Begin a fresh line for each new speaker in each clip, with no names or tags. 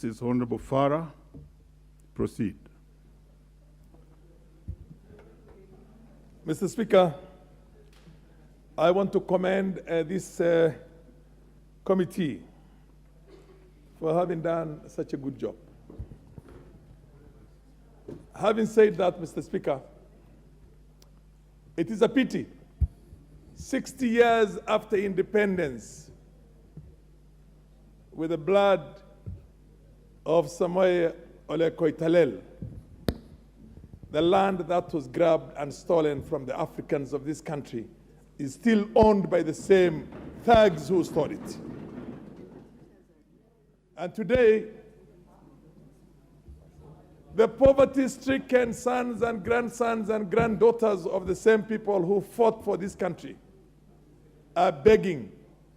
Mrs. Honorable Farah, proceed.
Mr. Speaker, I want to commend this committee for having done such a good job. Having said that, Mr. Speaker, it is a pity, 60 years after independence, with the blood of Samoei Ole Koitalel, the land that was grabbed and stolen from the Africans of this country is still owned by the same thugs who stole it. And today, the poverty-stricken sons and grandsons and granddaughters of the same people who fought for this country are begging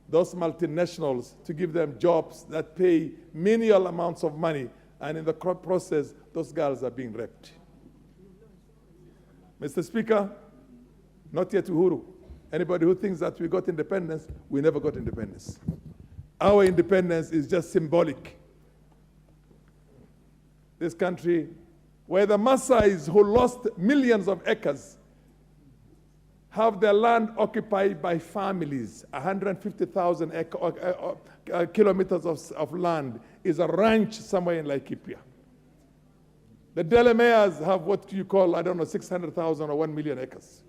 those multinationals to give them jobs that pay menial amounts of money, and in the process, those girls are being raped. Mr. Speaker, not yet UHURU. Anybody who thinks that we got independence, we never got independence. Our independence is just symbolic. This country, where the Maasais who lost millions of acres have their land occupied by families, 150,000 kilometers of land is a ranch somewhere in Laikipia. The Delamayers have what you call, I don't know, 600,000 or 1 million acres.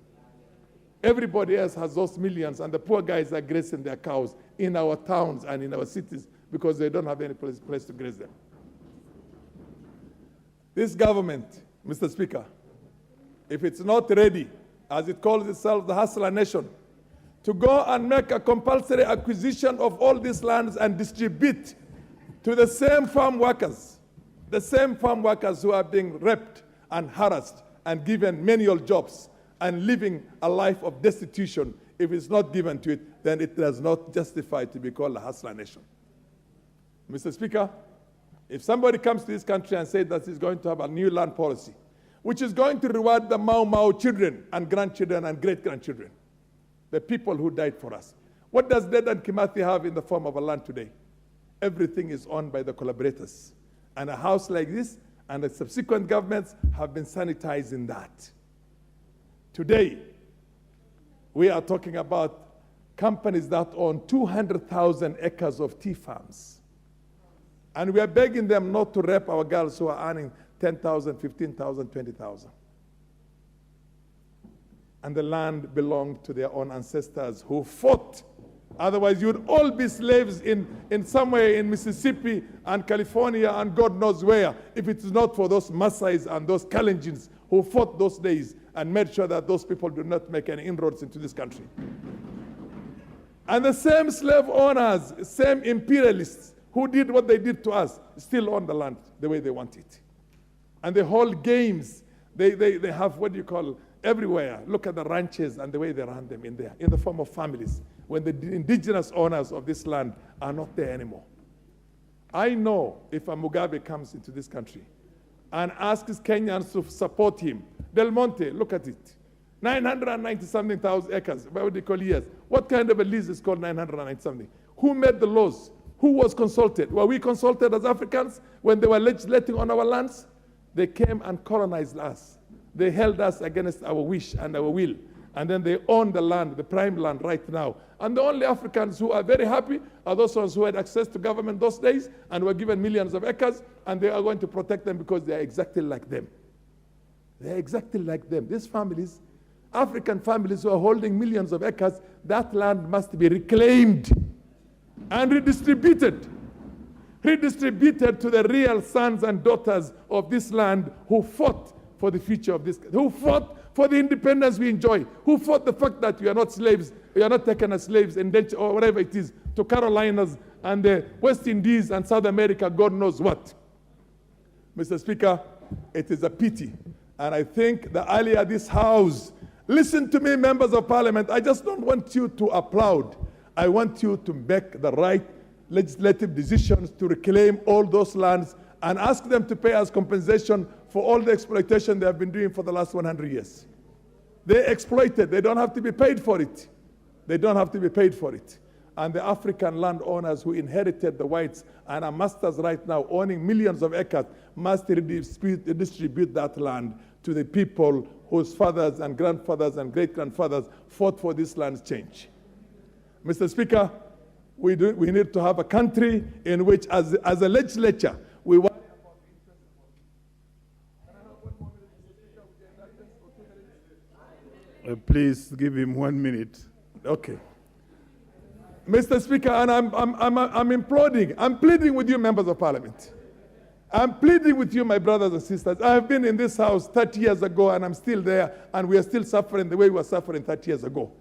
Everybody else has those millions, and the poor guys are grazing their cows in our towns and in our cities because they don't have any place to graze them. This government, Mr. Speaker, if it's not ready, as it calls itself the Hustler Nation, to go and make a compulsory acquisition of all these lands and distribute to the same farm workers who are being raped and harassed and given menial jobs and living a life of destitution, if it's not given to it, then it does not justify to be called a Hustler Nation. Mr. Speaker, if somebody comes to this country and says that he's going to have a new land policy, which is going to reward the Mau Mau children and grandchildren and great-grandchildren, the people who died for us. What does Dedan Kimathi have in the form of a land today? Everything is owned by the collaborators. And a house like this and the subsequent governments have been sanitizing that. Today, we are talking about companies that own 200,000 acres of tea farms. And we are begging them not to rape our girls who are earning 10,000, 15,000, 20,000. And the land belonged to their own ancestors who fought. Otherwise, you would all be slaves in somewhere in Mississippi and California and God knows where, if it is not for those Maasais and those Kalenjins who fought those days and made sure that those people do not make any inroads into this country. And the same slave owners, same imperialists who did what they did to us, still own the land the way they want it. And the whole games, they have what you call everywhere. Look at the ranches and the way they run them in there, in the form of families, when the indigenous owners of this land are not there anymore. I know if a Mugabe comes into this country and asks Kenyans to support him, Del Monte, look at it, 990-something thousand acres, what would they call years? What kind of a lease is called 990-something? Who made the laws? Who was consulted? Were we consulted as Africans when they were legislating on our lands? They came and colonized us. They held us against our wish and our will. And then they own the land, the prime land right now. And the only Africans who are very happy are those ones who had access to government those days and were given millions of acres, and they are going to protect them because they are exactly like them. They are exactly like them. These families, African families who are holding millions of acres, that land must be reclaimed and redistributed to the real sons and daughters of this land who fought for the future of this, who fought for the independence we enjoy, who fought the fact that we are not slaves, we are not taken as slaves or whatever it is, to Carolinas and the West Indies and South America, God knows what. Mr. Speaker, it is a pity. And I think that earlier this House, listen to me, members of Parliament, I just don't want you to applaud. I want you to make the right legislative decisions to reclaim all those lands and ask them to pay us compensation for all the exploitation they have been doing for the last 100 years. They exploited. They don't have to be paid for it. They don't have to be paid for it. and the African landowners who inherited the whites and are masters right now, owning millions of acres, must redistribute that land to the people whose fathers and grandfathers and great-grandfathers fought for this land's change. Mr. Speaker, we need to have a country in which, as a legislature, we want.
Please give him 1 minute.
Okay. Mr. Speaker, and I'm imploding. I'm pleading with you, members of parliament. I'm pleading with you, my brothers and sisters. I have been in this house 30 years ago, and I'm still there, and we are still suffering the way we were suffering 30 years ago.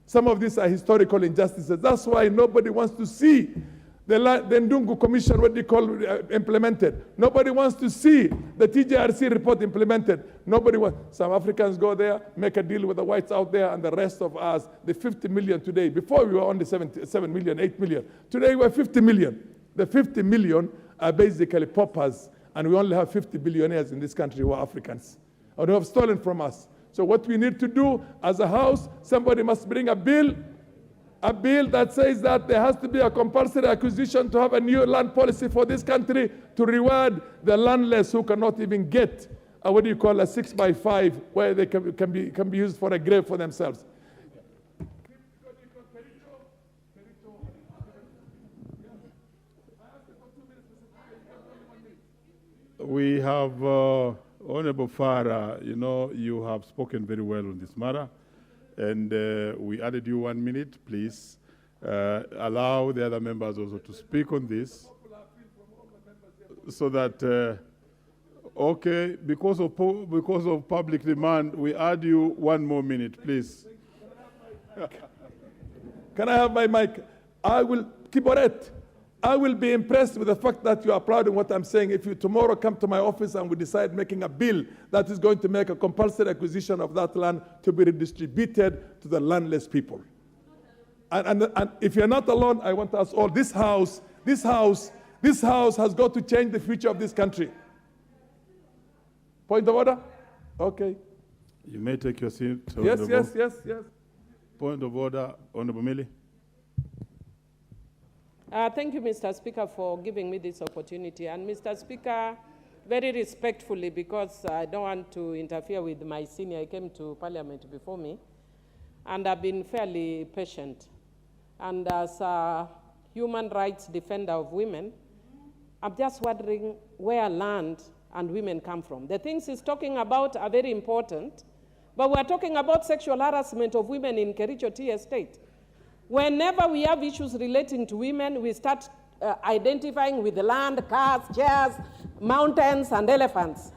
Some of these are historical injustices. That's why nobody wants to see the Ndungu Commission, what they call, implemented. Nobody wants to see the TJRC report implemented. Nobody wants. Some Africans go there, make a deal with the whites out there, and the rest of us, the 50 million today. Before we were only 7 million, 8 million. Today we're 50 million. The 50 million are basically paupers, and we only have 50 billionaires in this country who are Africans, or who have stolen from us. So what we need to do as a house, somebody must bring a bill that says that there has to be a compulsory acquisition to have a new land policy for this country to reward the landless who cannot even get a 6x5 where they can be used for a grave for themselves.
We have Honorable Farah, you have spoken very well on this matter, and we added you 1 minute. Please allow the other members also to speak on this, so that, okay, because of public demand, we add you 1 more minute, please.
Can I have my mic? I will keep on it. I will be impressed with the fact that you are applauding what I'm saying if you tomorrow come to my office and we decide making a bill that is going to make a compulsory acquisition of that land to be redistributed to the landless people. And if you're not alone, I want us all, this house has got to change the future of this country. Point of order? Okay.
You may take your seat.
Yes.
Point of order, Honorable Millie.
Thank you, Mr. Speaker, for giving me this opportunity. And Mr. Speaker, very respectfully, because I don't want to interfere with my senior, he came to Parliament before me, and I've been fairly patient. And as a human rights defender of women, I'm just wondering where land and women come from. The things he's talking about are very important, but we're talking about sexual harassment of women in Kericho Tea Estate. Whenever we have issues relating to women, we start identifying with the land, cars, chairs, mountains, and elephants.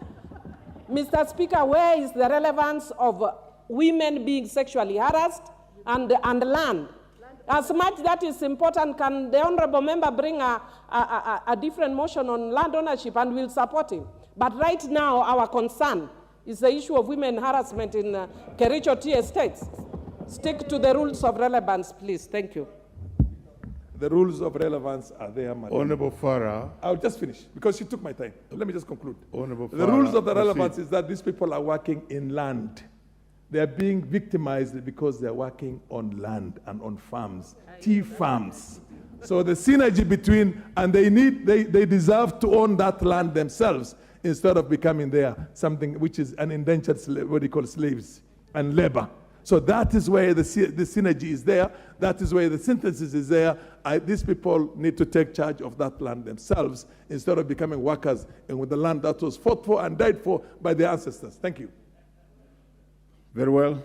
Mr. Speaker, where is the relevance of women being sexually harassed and land? As much that is important, can the honorable member bring a different motion on land ownership, and we'll support him. But right now, our concern is the issue of women harassment in Kericho Tea Estates. Stick to the rules of relevance, please. Thank you.
The rules of relevance are there, Madam.
Honorable Farah.
I'll just finish, because you took my time. Let me just conclude.
Honorable
The
Farah,
rules of the relevance
proceed.
is that these people are working in land. They are being victimized because they are working on land and on farms, tea farms. So the synergy between, and they deserve to own that land themselves instead of becoming there something which is an indentured, slaves and labor. So that is where the synergy is there. That is where the synthesis is there. These people need to take charge of that land themselves instead of becoming workers and with the land that was fought for and died for by their ancestors. Thank you.
Very well.